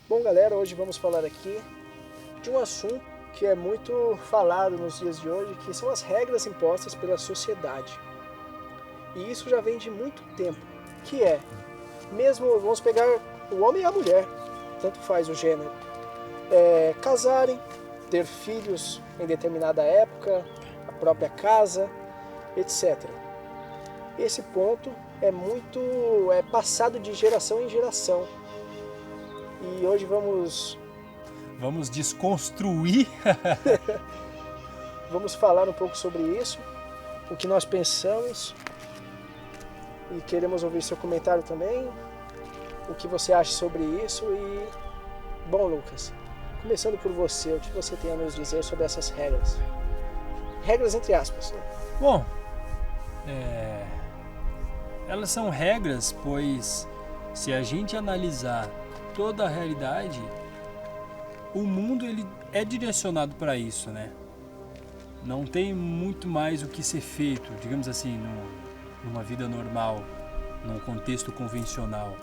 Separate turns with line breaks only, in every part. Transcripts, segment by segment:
Bom, galera, hoje vamos falar aqui de um assunto que é muito falado nos dias de hoje, que são as regras impostas pela sociedade. E isso já vem de muito tempo, que é, mesmo, vamos pegar o homem e a mulher, tanto faz o gênero, casarem, ter filhos em determinada época, a própria casa, etc. Esse ponto é passado de geração em geração. E hoje
Vamos desconstruir.
Vamos falar um pouco sobre isso, o que nós pensamos, e queremos ouvir seu comentário também, o que você acha sobre isso. E, bom, Lucas, começando por você, o que você tem a nos dizer sobre essas regras? Regras entre aspas, né?
Bom, elas são regras, pois se a gente analisar toda a realidade, o mundo ele é direcionado para isso, né? Não tem muito mais o que ser feito, digamos assim, numa vida normal, num contexto convencional.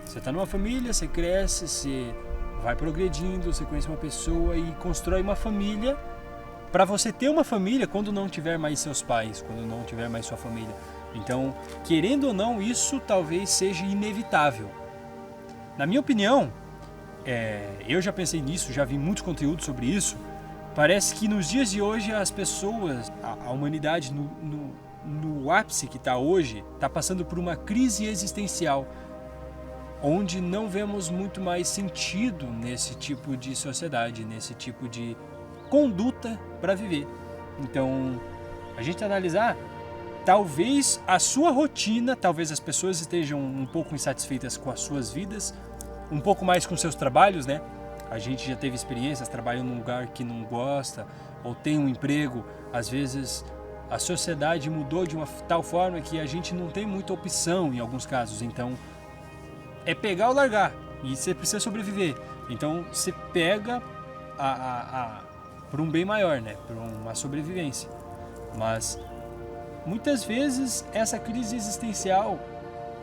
Você está numa família, você cresce, você vai progredindo, você conhece uma pessoa e constrói uma família para você ter uma família quando não tiver mais seus pais, quando não tiver mais sua família. Então, querendo ou não, isso talvez seja inevitável. Na minha opinião, eu já pensei nisso, já vi muitos conteúdos sobre isso. Parece que nos dias de hoje as pessoas, a humanidade no ápice que está hoje, está passando por uma crise existencial, onde não vemos muito mais sentido nesse tipo de sociedade, nesse tipo de conduta para viver. Então, a gente analisar, talvez a sua rotina, talvez as pessoas estejam um pouco insatisfeitas com as suas vidas, um pouco mais com seus trabalhos, né? A gente já teve experiências trabalhando num lugar que não gosta, ou tem um emprego, às vezes a sociedade mudou de uma tal forma que a gente não tem muita opção em alguns casos, então é pegar ou largar, e você precisa sobreviver. Então você pega por um bem maior, né? Por uma sobrevivência. Mas muitas vezes essa crise existencial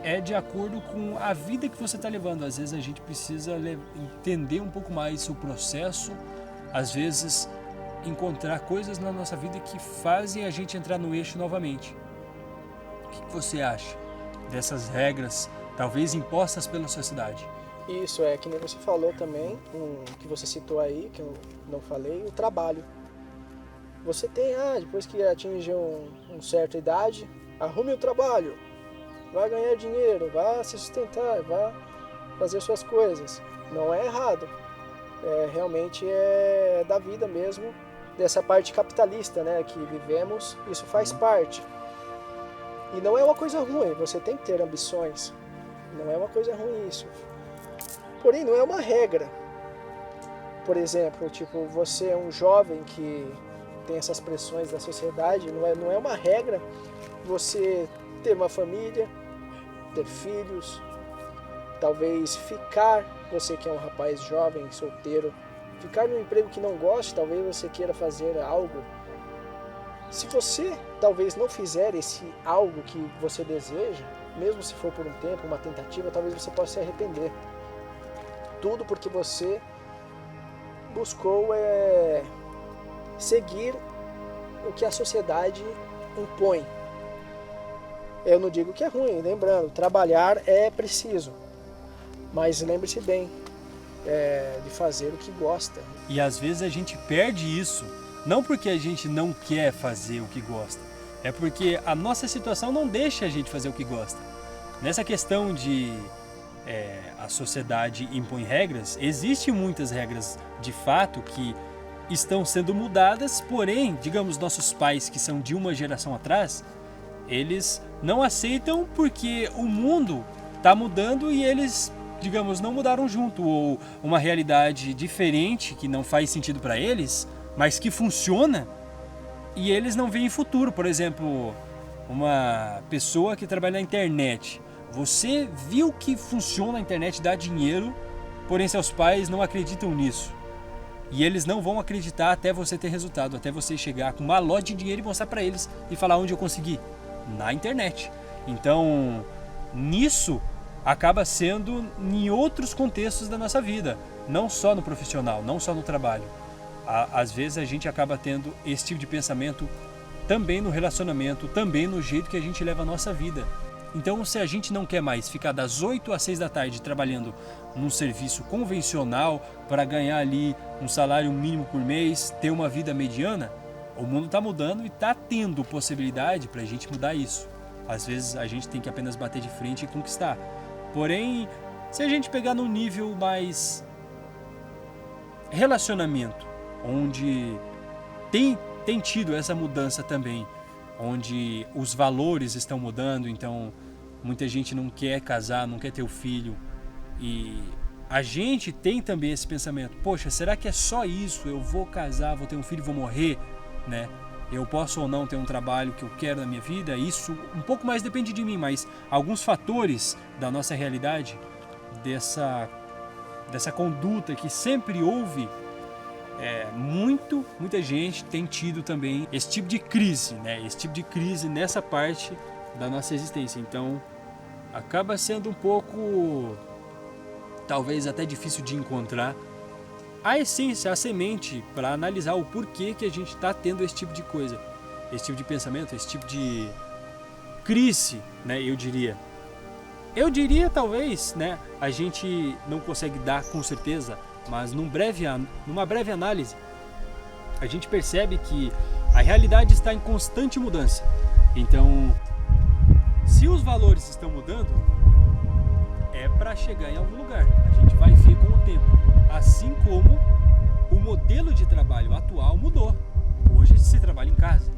é de acordo com a vida que você está levando. Às vezes a gente precisa entender um pouco mais o processo, às vezes encontrar coisas na nossa vida que fazem a gente entrar no eixo novamente. O que você acha dessas regras, talvez impostas pela sociedade?
Isso que nem você falou também, que você citou aí, que eu não falei, o trabalho. Você tem, depois que atinge uma certa idade, arrume o trabalho, vai ganhar dinheiro, vai se sustentar, vai fazer suas coisas. Não é errado, realmente é da vida mesmo, dessa parte capitalista, né, que vivemos, isso faz parte. E não é uma coisa ruim, você tem que ter ambições, não é uma coisa ruim isso. Porém, não é uma regra. Por exemplo, tipo, você é um jovem que tem essas pressões da sociedade, não é uma regra você ter uma família, ter filhos, talvez você que é um rapaz jovem, solteiro, ficar num emprego que não goste, talvez você queira fazer algo. Se você talvez não fizer esse algo que você deseja, mesmo se for por um tempo, uma tentativa, talvez você possa se arrepender. Tudo porque você buscou seguir o que a sociedade impõe. Eu não digo que é ruim, lembrando, trabalhar é preciso, mas lembre-se bem de fazer o que gosta.
E às vezes a gente perde isso, não porque a gente não quer fazer o que gosta, é porque a nossa situação não deixa a gente fazer o que gosta. Nessa questão de a sociedade impõe regras, existem muitas regras de fato que estão sendo mudadas, porém, digamos, nossos pais que são de uma geração atrás, eles não aceitam porque o mundo está mudando e eles, digamos, não mudaram junto, ou uma realidade diferente que não faz sentido para eles, mas que funciona, e eles não veem futuro. Por exemplo, uma pessoa que trabalha na internet, você viu que funciona a internet, dá dinheiro, porém seus pais não acreditam nisso. E eles não vão acreditar até você ter resultado, até você chegar com uma lote de dinheiro e mostrar para eles e falar onde eu consegui. Na internet. Então, nisso acaba sendo em outros contextos da nossa vida, não só no profissional, não só no trabalho. Às vezes a gente acaba tendo esse tipo de pensamento também no relacionamento, também no jeito que a gente leva a nossa vida. Então, se a gente não quer mais ficar das 8 às 6 da tarde trabalhando num serviço convencional para ganhar ali um salário mínimo por mês, ter uma vida mediana, o mundo está mudando e está tendo possibilidade para a gente mudar isso. Às vezes a gente tem que apenas bater de frente e conquistar. Porém, se a gente pegar num nível mais relacionamento, onde tem tido essa mudança também, onde os valores estão mudando, então muita gente não quer casar, não quer ter o filho, e a gente tem também esse pensamento, poxa, será que é só isso? Eu vou casar, vou ter um filho, vou morrer, né? Eu posso ou não ter um trabalho que eu quero na minha vida? Isso um pouco mais depende de mim, mas alguns fatores da nossa realidade, dessa conduta que sempre houve, muita gente tem tido também esse tipo de crise, né? Esse tipo de crise nessa parte da nossa existência. Então, acaba sendo um pouco, talvez até difícil de encontrar a essência, a semente, para analisar o porquê que a gente está tendo esse tipo de coisa, esse tipo de pensamento, esse tipo de crise, né? Eu diria talvez, né? A gente não consegue dar com certeza, mas numa breve análise, a gente percebe que a realidade está em constante mudança. Então, se os valores estão mudando, é para chegar em algum lugar. A gente vai ver com o tempo. Assim como o modelo de trabalho atual mudou. Hoje se trabalha em casa.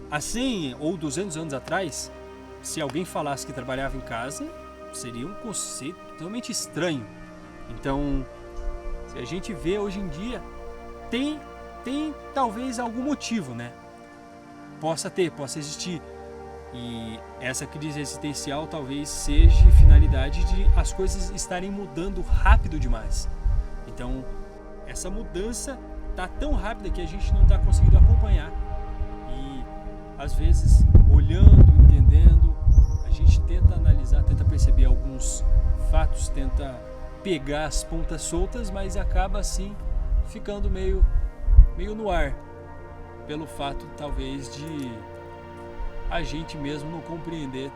Há 100 ou 200 anos atrás, se alguém falasse que trabalhava em casa, seria um conceito totalmente estranho. Então, se a gente vê hoje em dia, tem talvez algum motivo, né? Possa existir. E essa crise existencial talvez seja finalidade de as coisas estarem mudando rápido demais. Então, essa mudança está tão rápida que a gente não está conseguindo acompanhar. E, às vezes, olhando, entendendo, a gente tenta analisar, tenta perceber alguns fatos, tenta pegar as pontas soltas, mas acaba, assim, ficando meio no ar. Pelo fato, talvez, de a gente mesmo não compreender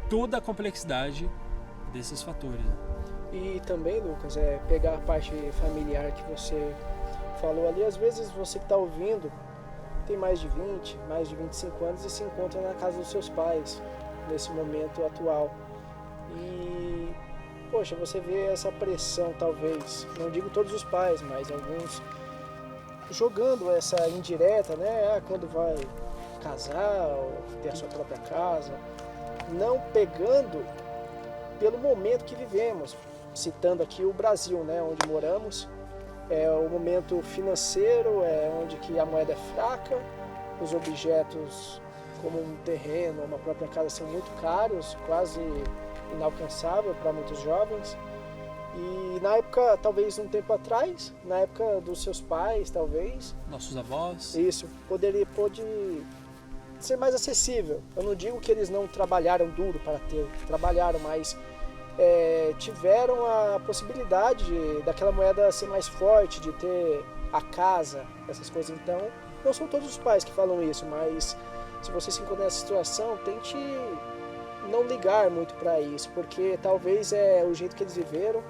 toda a complexidade desses fatores.
E também, Lucas, pegar a parte familiar que você falou ali. Às vezes você que está ouvindo tem mais de 20, mais de 25 anos e se encontra na casa dos seus pais nesse momento atual. E, poxa, você vê essa pressão, talvez, não digo todos os pais, mas alguns jogando essa indireta, né? Quando vai casar ou ter a sua própria casa, não pegando pelo momento que vivemos. Citando aqui o Brasil, né, onde moramos, o momento financeiro onde que a moeda é fraca, os objetos como um terreno, uma própria casa são muito caros, quase inalcançável para muitos jovens. E na época, talvez um tempo atrás, na época dos seus pais, talvez,
nossos avós,
isso pôde ser mais acessível. Eu não digo que eles não trabalharam duro para ter, trabalharam, mas tiveram a possibilidade daquela moeda ser mais forte, de ter a casa, essas coisas. Então, não são todos os pais que falam isso, mas se você se encontrar nessa situação, tente não ligar muito para isso, porque talvez é o jeito que eles viveram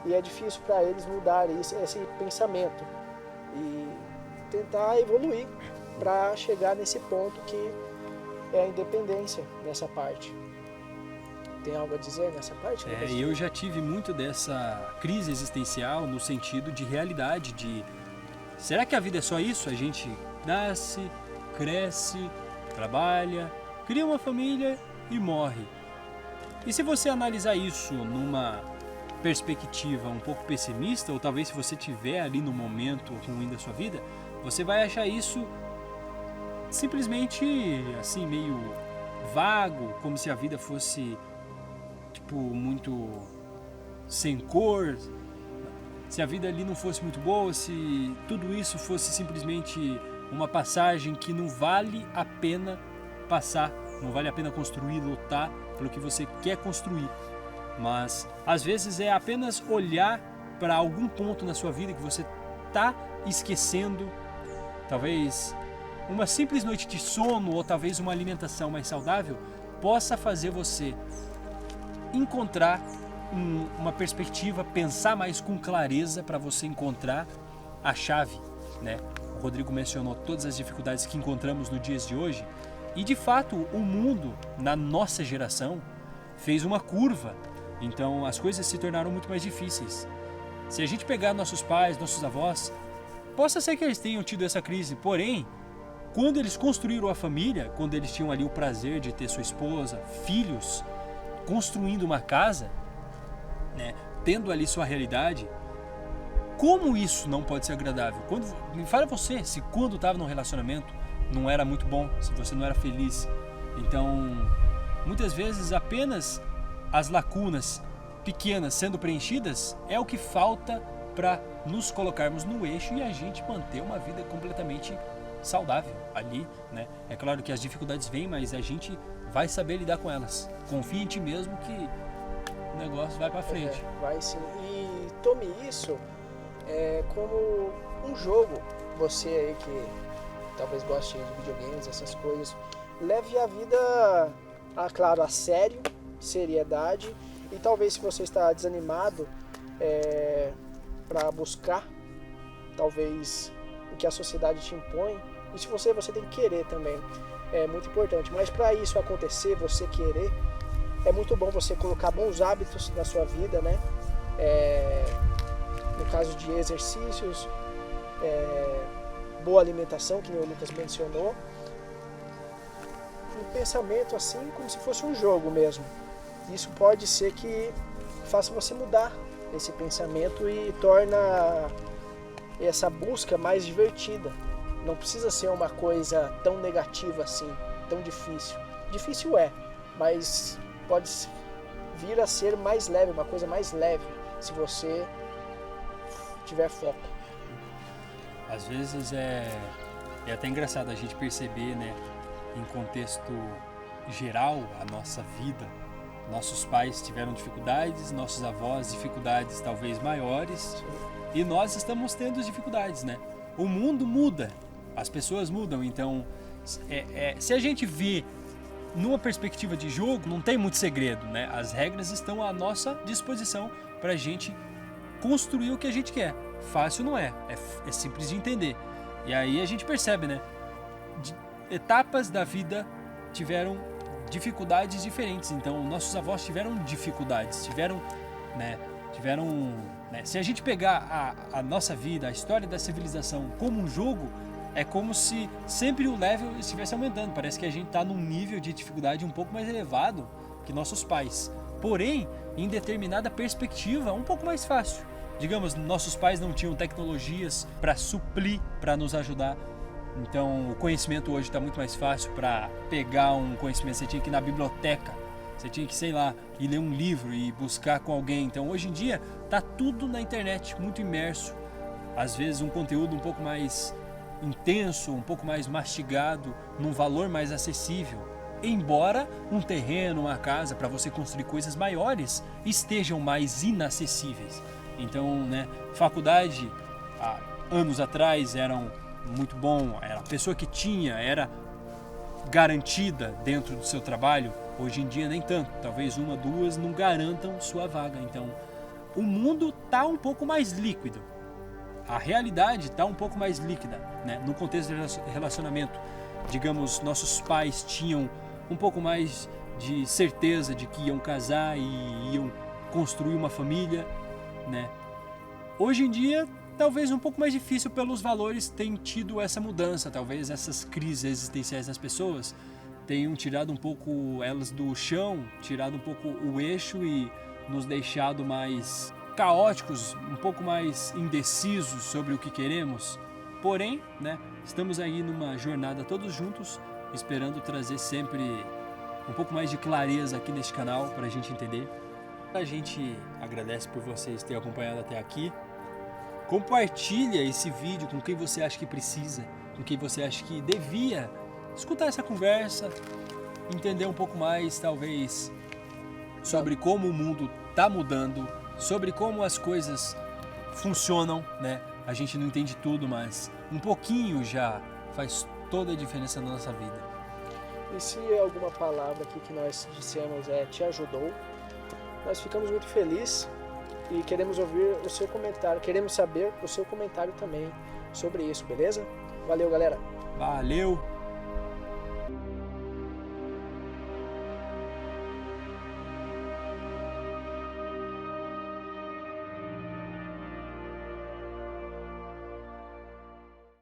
e é difícil para eles mudar esse pensamento e tentar evoluir para chegar nesse ponto que é a independência nessa parte. Tem algo a dizer nessa parte?
Eu já tive muito dessa crise existencial no sentido de realidade, de será que a vida é só isso? A gente nasce, cresce, trabalha, cria uma família e morre. E se você analisar isso numa perspectiva um pouco pessimista, ou talvez se você estiver ali no momento ruim da sua vida, você vai achar isso simplesmente assim, meio vago, como se a vida fosse muito sem cor, se a vida ali não fosse muito boa, se tudo isso fosse simplesmente uma passagem que não vale a pena passar, não vale a pena construir, lutar pelo que você quer construir. mas às vezes é apenas olhar para algum ponto na sua vida que você está esquecendo, talvez uma simples noite de sono ou talvez uma alimentação mais saudável possa fazer você encontrar uma perspectiva, pensar mais com clareza para você encontrar a chave, né? O Rodrigo mencionou todas as dificuldades que encontramos nos dias de hoje e de fato o mundo na nossa geração fez uma curva, então as coisas se tornaram muito mais difíceis. Se a gente pegar nossos pais, nossos avós, possa ser que eles tenham tido essa crise, porém, quando eles construíram a família, quando eles tinham ali o prazer de ter sua esposa, filhos, construindo uma casa, né, tendo ali sua realidade, como isso não pode ser agradável? Me fala você, se quando estava num relacionamento não era muito bom, se você não era feliz. Então, muitas vezes apenas as lacunas pequenas sendo preenchidas é o que falta para nos colocarmos no eixo e a gente manter uma vida completamente saudável ali, né? É claro que as dificuldades vêm, mas a gente vai saber lidar com elas. Confie em ti mesmo que o negócio vai para frente.
Vai sim. E tome isso como um jogo. Você aí que talvez goste de videogames, essas coisas, leve a vida, claro, a sério, seriedade. E talvez se você está desanimado para buscar talvez o que a sociedade te impõe, e se você tem que querer também, é muito importante. Mas para isso acontecer, você querer, é muito bom você colocar bons hábitos na sua vida, né? No caso de exercícios, boa alimentação, que nem o Lucas mencionou, um pensamento assim como se fosse um jogo mesmo. Isso pode ser que faça você mudar esse pensamento e torna essa busca mais divertida. Não precisa ser uma coisa tão negativa assim, tão difícil. Difícil mas pode vir a ser mais leve, uma coisa mais leve, se você tiver foco.
Às vezes é até engraçado a gente perceber, né, em contexto geral, a nossa vida. Nossos pais tiveram dificuldades, nossos avós dificuldades talvez maiores.
Sim.
E nós estamos tendo dificuldades, né? O mundo muda, as pessoas mudam, então se a gente vê numa perspectiva de jogo, não tem muito segredo, né? As regras estão à nossa disposição para a gente construir o que a gente quer. Fácil não é simples de entender. E aí a gente percebe, né? Etapas da vida tiveram dificuldades diferentes, então nossos avós tiveram dificuldades, tiveram, né? Se a gente pegar a nossa vida, a história da civilização como um jogo, é como se sempre o level estivesse aumentando. Parece que a gente está num nível de dificuldade um pouco mais elevado que nossos pais. Porém, em determinada perspectiva, um pouco mais fácil. Digamos, nossos pais não tinham tecnologias para suprir, para nos ajudar. Então, o conhecimento hoje está muito mais fácil. Para pegar um conhecimento, você tinha que ir na biblioteca. Você tinha que, ir ler um livro e buscar com alguém. Então, hoje em dia, tá tudo na internet, muito imerso. Às vezes, um conteúdo um pouco mais intenso, um pouco mais mastigado, num valor mais acessível. Embora um terreno, uma casa, para você construir coisas maiores, estejam mais inacessíveis. Então, né, faculdade, há anos atrás, eram muito bom. A pessoa que tinha era garantida dentro do seu trabalho. Hoje em dia nem tanto, talvez uma, duas não garantam sua vaga. Então o mundo está um pouco mais líquido, a realidade está um pouco mais líquida, né? No contexto de relacionamento, digamos, nossos pais tinham um pouco mais de certeza de que iam casar e iam construir uma família, né? Hoje em dia talvez um pouco mais difícil pelos valores, tem tido essa mudança. Talvez essas crises existenciais das pessoas tenham tirado um pouco elas do chão, tirado um pouco o eixo e nos deixado mais caóticos, um pouco mais indecisos sobre o que queremos. Porém, né, estamos aí numa jornada todos juntos, esperando trazer sempre um pouco mais de clareza aqui neste canal para a gente entender. A gente agradece por vocês terem acompanhado até aqui. Compartilha esse vídeo com quem você acha que precisa, com quem você acha que devia escutar essa conversa, entender um pouco mais, talvez, sobre como o mundo está mudando, sobre como as coisas funcionam, né? A gente não entende tudo, mas um pouquinho já faz toda a diferença na nossa vida.
E se alguma palavra aqui que nós dissemos te ajudou, nós ficamos muito felizes e queremos ouvir o seu comentário, queremos saber o seu comentário também sobre isso, beleza? Valeu, galera!
Valeu!